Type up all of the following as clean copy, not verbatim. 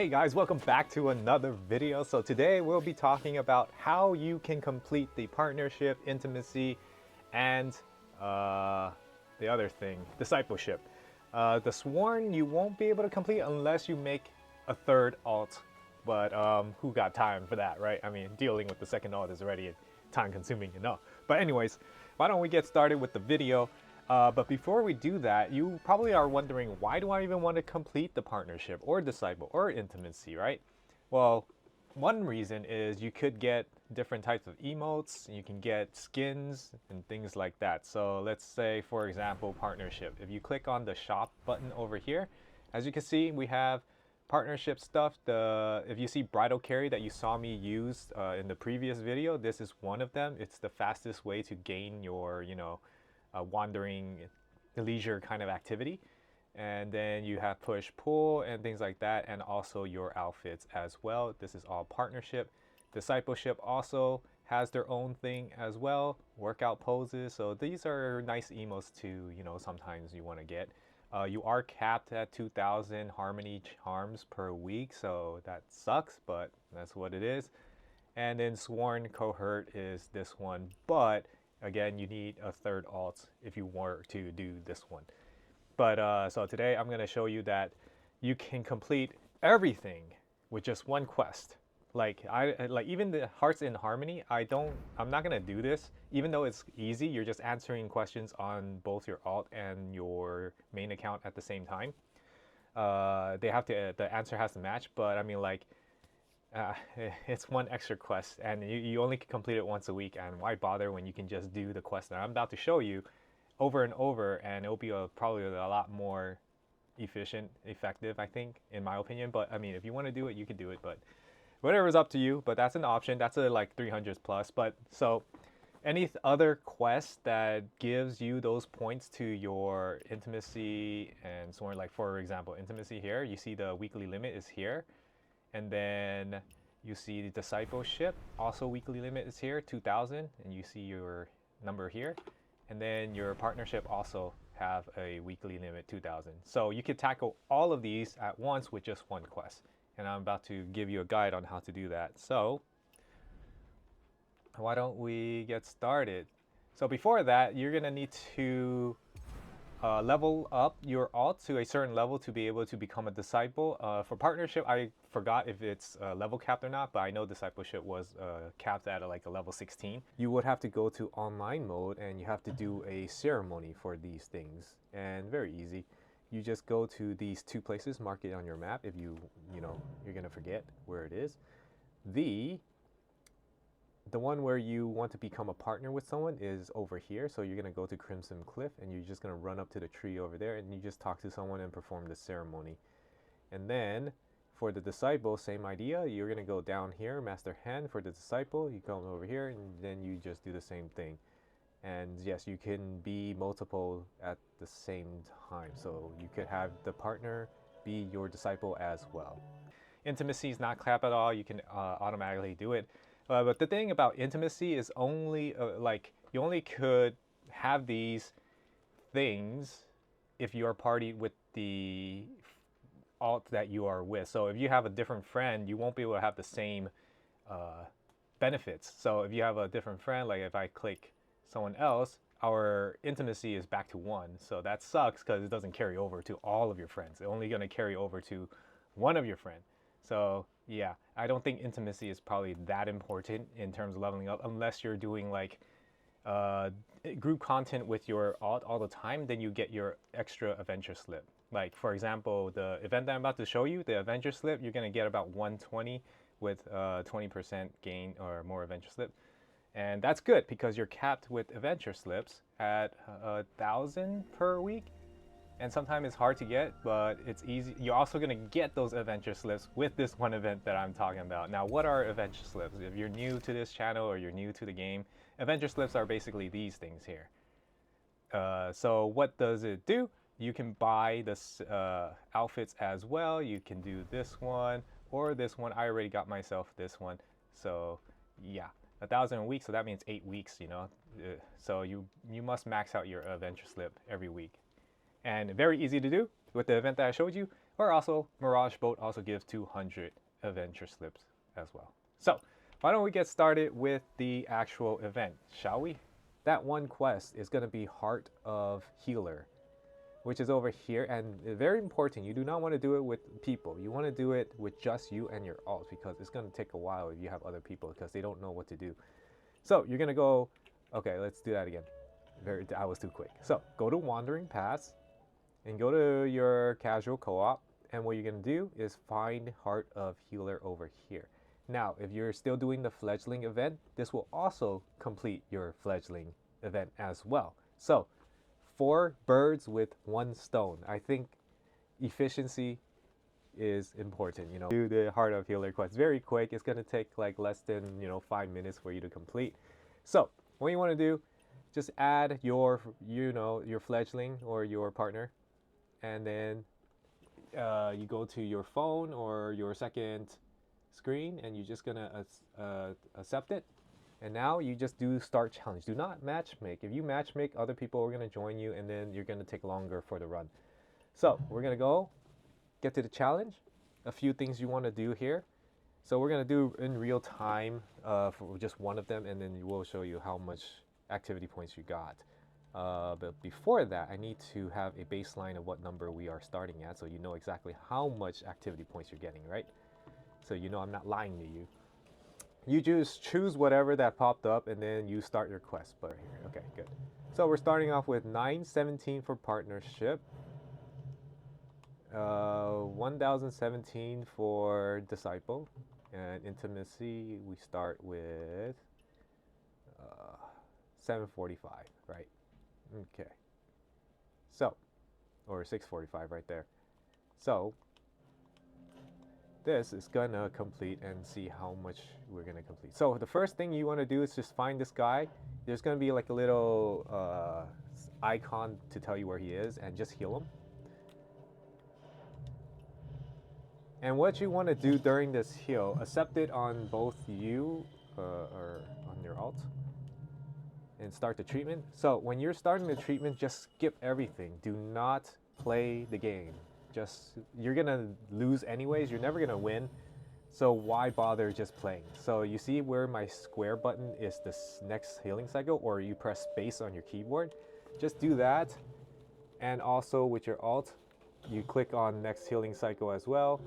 Hey guys, welcome back to another video. So today we'll be talking about how you can complete the partnership, intimacy, and the other thing, discipleship. The sworn you won't be able to complete unless you make a third alt, but who got time for that, right? I mean, dealing with the second alt is already time consuming enough. But anyways, why don't we get started with the video? But before we do that, you probably are wondering, why do I even want to complete the partnership or disciple or intimacy, right? Well, one reason is you could get different types of emotes, you can get skins and things like that. So let's say, for example, partnership. If you click on the shop button over here, as you can see, we have partnership stuff. If you see bridal carry that you saw me use in the previous video, this is one of them. It's the fastest way to gain your, wandering leisure kind of activity. And then you have push pull and things like that, and also your outfits as well. This is all partnership. Discipleship also has their own thing as well, workout poses. So these are nice emotes to, sometimes you want to get. You are capped at 2,000 harmony charms per week, so that sucks, but that's what it is. And then sworn cohort is this one, but again, you need a third alt if you were to do this one. But so today I'm going to show you that you can complete everything with just one quest. Like even the Hearts in Harmony, I'm not going to do this. Even though it's easy, you're just answering questions on both your alt and your main account at the same time. The answer has to match, but I mean, uh, it's one extra quest, and you only can complete it once a week, and why bother when you can just do the quest that I'm about to show you over and over, and it'll be probably a lot more effective, I think, in my opinion. But I mean, if you want to do it, you can do it, but whatever's up to you. But that's an option. That's a like 300s plus. But so any other quest that gives you those points to your intimacy and so on, like for example, intimacy here, you see the weekly limit is here. And then you see the discipleship, also weekly limit is here, 2,000, and you see your number here. And then your partnership also have a weekly limit, 2,000. So you could tackle all of these at once with just one quest. And I'm about to give you a guide on how to do that. So why don't we get started? So before that, you're gonna need to level up your alt to a certain level to be able to become a disciple. For partnership, I forgot if it's level capped or not, but I know discipleship was capped at like a level 16. You would have to go to online mode and you have to do a ceremony for these things, and very easy. You just go to these two places, mark it on your map if you're gonna forget where it is. The one where you want to become a partner with someone is over here. So you're going to go to Crimson Cliff and you're just going to run up to the tree over there and you just talk to someone and perform the ceremony. And then for the disciple, same idea. You're going to go down here, Master Hand for the disciple. You come over here and then you just do the same thing. And yes, you can be multiple at the same time. So you could have the partner be your disciple as well. Intimacy is not capped at all. You can automatically do it. But the thing about intimacy is only you only could have these things if you are party with the alt that you are with. So if you have a different friend, you won't be able to have the same benefits. So if you have a different friend, like if I click someone else, our intimacy is back to 1. So that sucks because it doesn't carry over to all of your friends. It's only going to carry over to one of your friends. So yeah, I don't think intimacy is probably that important in terms of leveling up, unless you're doing like group content with your alt all the time. Then you get your extra adventure slip. Like for example, the event that I'm about to show you, the adventure slip, you're gonna get about 120 with 20% gain or more adventure slip. And that's good because you're capped with adventure slips at 1,000 per week. And sometimes it's hard to get, but it's easy. You're also going to get those adventure slips with this one event that I'm talking about. Now, what are adventure slips? If you're new to this channel or you're new to the game, adventure slips are basically these things here. So what does it do? You can buy this outfits as well. You can do this one or this one. I already got myself this one. So yeah, 1,000 a week. So that means 8 weeks, So you must max out your adventure slip every week. And very easy to do with the event that I showed you. Or also, Mirage Boat also gives 200 adventure slips as well. So, why don't we get started with the actual event, shall we? That one quest is going to be Heart of Healer, which is over here, and very important, you do not want to do it with people. You want to do it with just you and your alt, because it's going to take a while if you have other people, because they don't know what to do. So you're going to go, okay, let's do that again. I was too quick. So go to Wandering Paths and go to your casual co-op, and what you're going to do is find Heart of Healer over here. Now, if you're still doing the fledgling event, this will also complete your fledgling event as well. So 4 birds with 1 stone. I think efficiency is important. Do the Heart of Healer quest very quick. It's gonna take like less than 5 minutes for you to complete. So what you want to do, just add your your fledgling or your partner, and then you go to your phone or your second screen, and you're just gonna accept it. And now you just do start challenge. Do not match make. If you match make, other people are going to join you, and then you're going to take longer for the run. So we're going to go get to the challenge. A few things you want to do here. So we're going to do in real time for just one of them, and then we'll show you how much activity points you got. But before that, I need to have a baseline of what number we are starting at, so you know exactly how much activity points you're getting, right? So you know I'm not lying to you. You just choose whatever that popped up, and then you start your quest. But right here, okay, good. So we're starting off with 917 for partnership, 1017 for disciple, and intimacy we start with 745, right? Okay. So, or 645 right there. So this is gonna complete and see how much we're gonna complete. So the first thing you want to do is just find this guy. There's gonna be like a little icon to tell you where he is, and just heal him. And what you want to do during this heal, accept it on both you or on your alt, and start the treatment. So when you're starting the treatment, just skip everything. Do not play the game. You're gonna lose anyways. You're never gonna win, so why bother just playing? So you see where my square button is this next healing cycle, or you press space on your keyboard, just do that. And also with your alt, you click on next healing cycle as well.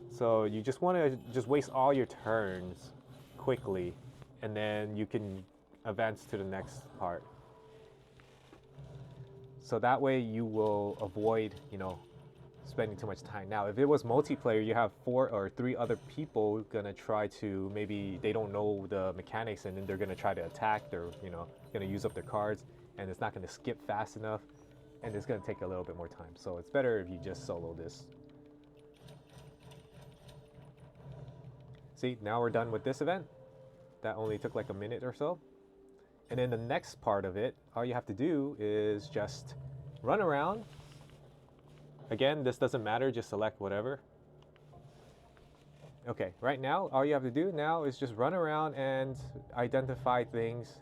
So you just want to just waste all your turns quickly, and then you can advance to the next part. So that way you will avoid spending too much time. Now, if it was multiplayer, you have 4 or 3 other people gonna try to, maybe they don't know the mechanics, and then they're gonna try to attack. They're gonna use up their cards, and it's not gonna skip fast enough, and it's gonna take a little bit more time. So it's better if you just solo this. See, now we're done with this event. That only took like a minute or so. And then the next part of it, all you have to do is just run around. Again, this doesn't matter, just select whatever. Okay, right now, all you have to do now is just run around and identify things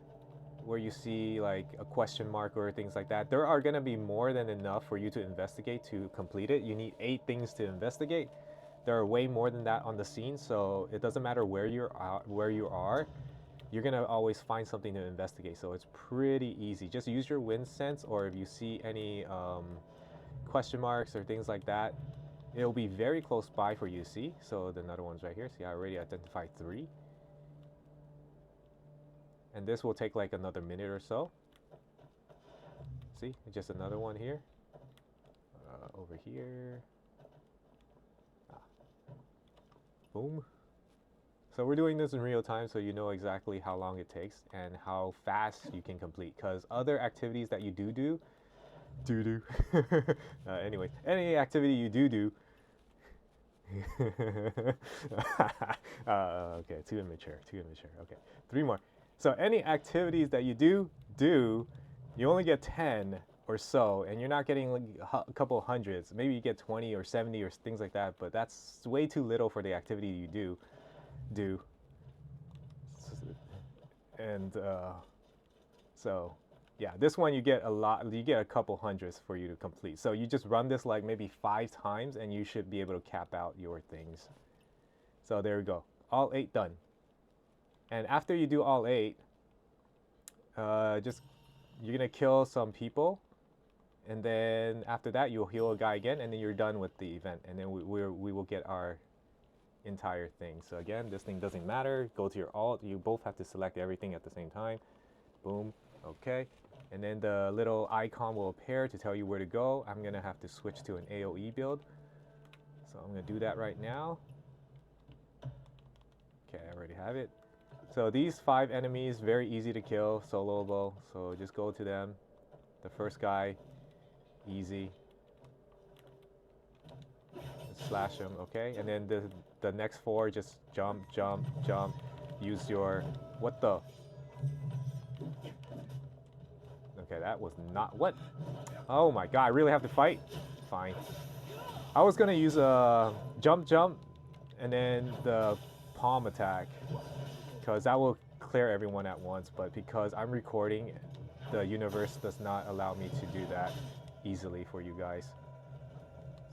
where you see like a question mark or things like that. There are gonna be more than enough for you to investigate to complete it. You need 8 things to investigate. There are way more than that on the scene, so it doesn't matter where you are, you're gonna always find something to investigate. So it's pretty easy. Just use your wind sense, or if you see any question marks or things like that, it'll be very close by for you to see. So the another one's right here. See, I already identified 3, and this will take like another minute or so. See, just another one here, over here. Boom. So we're doing this in real time, so you know exactly how long it takes and how fast you can complete, because other activities that you do anyway, any activity you do okay, too immature. Okay, 3 more. So any activities that you do, you only get 10 or so, and you're not getting like a couple hundreds. Maybe you get 20 or 70 or things like that, but that's way too little for the activity you do. And so Yeah, this one you get a lot, you get a couple hundreds for you to complete. So you just run this like maybe 5 times and you should be able to cap out your things. So there we go, all 8 done. And after you do all 8, just you're gonna kill some people, and then after that you'll heal a guy again, and then you're done with the event, and then we will get our entire thing. So again, this thing doesn't matter. Go to your alt. You both have to select everything at the same time. Boom. Okay. And then the little icon will appear to tell you where to go. I'm gonna have to switch to an AoE build, so I'm gonna do that right now. Okay, I already have it. So these 5 enemies, very easy to kill, soloable. So just go to them. The first guy, easy. Just slash him, okay? And then the next 4, just jump, jump, jump. Use your, what the? Okay, that was not, what? Oh my god, I really have to fight? Fine. I was gonna use a jump, jump, and then the palm attack, because that will clear everyone at once, but because I'm recording, the universe does not allow me to do that easily for you guys.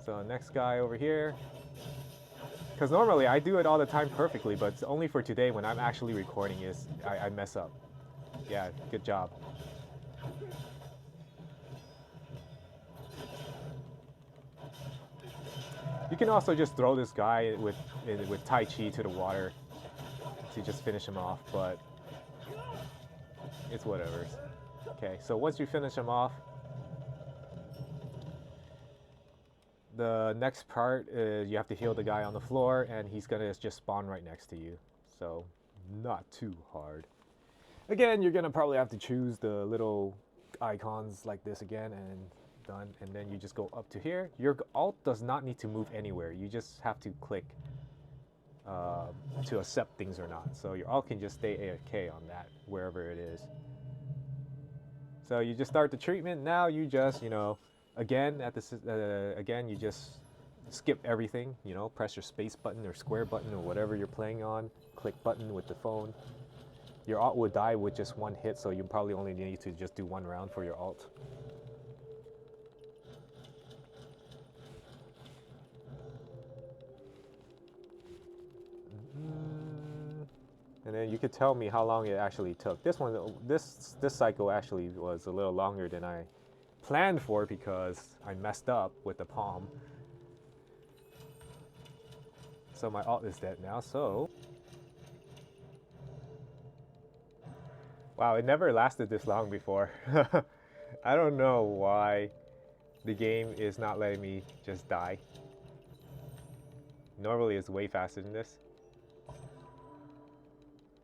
So next guy over here, because normally I do it all the time perfectly, but it's only for today when I'm actually recording is I mess up. Yeah, good job. You can also just throw this guy with Tai Chi to the water to just finish him off, but it's whatever. Okay, so once you finish him off, the next part is you have to heal the guy on the floor, and he's gonna just spawn right next to you. So not too hard. Again, you're gonna probably have to choose the little icons like this again, and done. And then you just go up to here. Your alt does not need to move anywhere. You just have to click to accept things or not. So your alt can just stay AFK on that, wherever it is. So you just start the treatment. Now you just, again, again, you just skip everything, press your space button or square button or whatever you're playing on. Click button with the phone. Your alt would die with just 1 hit, so you probably only need to just do 1 round for your alt. And then you could tell me how long it actually took. This cycle actually was a little longer than I planned for because I messed up with the palm. So my alt is dead now, so. Wow, it never lasted this long before. I don't know why the game is not letting me just die. Normally it's way faster than this.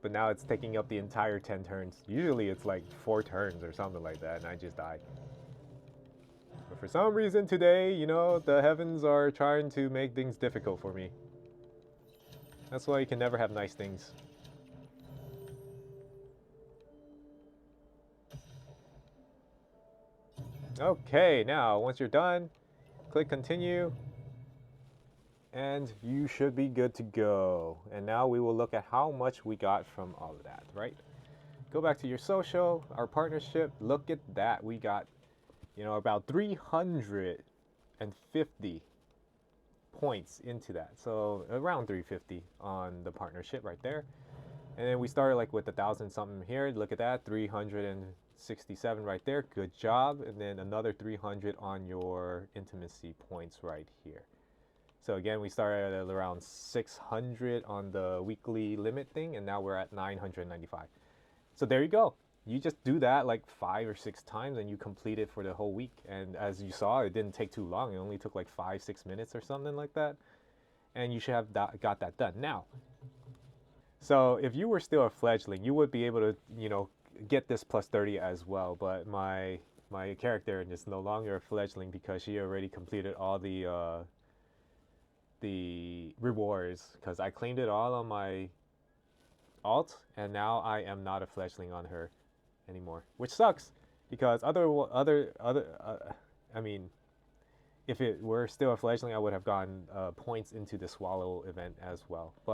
But now it's taking up the entire 10 turns. Usually it's like 4 turns or something like that, and I just died. But for some reason today, the heavens are trying to make things difficult for me. That's why you can never have nice things. Okay, now once you're done, click continue. And you should be good to go. And now we will look at how much we got from all of that, right? Go back to your social, our partnership. Look at that. We got, about 350 points into that. So around 350 on the partnership right there. And then we started like with 1,000 something here. Look at that, 367 right there. Good job. And then another 300 on your intimacy points right here. So again, we started at around 600 on the weekly limit thing, and now we're at 995. So there you go. You just do that like 5 or 6 times, and you complete it for the whole week. And as you saw, it didn't take too long. It only took like 5-6 minutes or something like that. And you should have got that done. Now, so if you were still a fledgling, you would be able to, get this plus 30 as well. But my character is no longer a fledgling because she already completed all the rewards, because I claimed it all on my alt, and now I am not a fledgling on her anymore, which sucks because I mean, if it were still a fledgling, I would have gotten points into the swallow event as well. But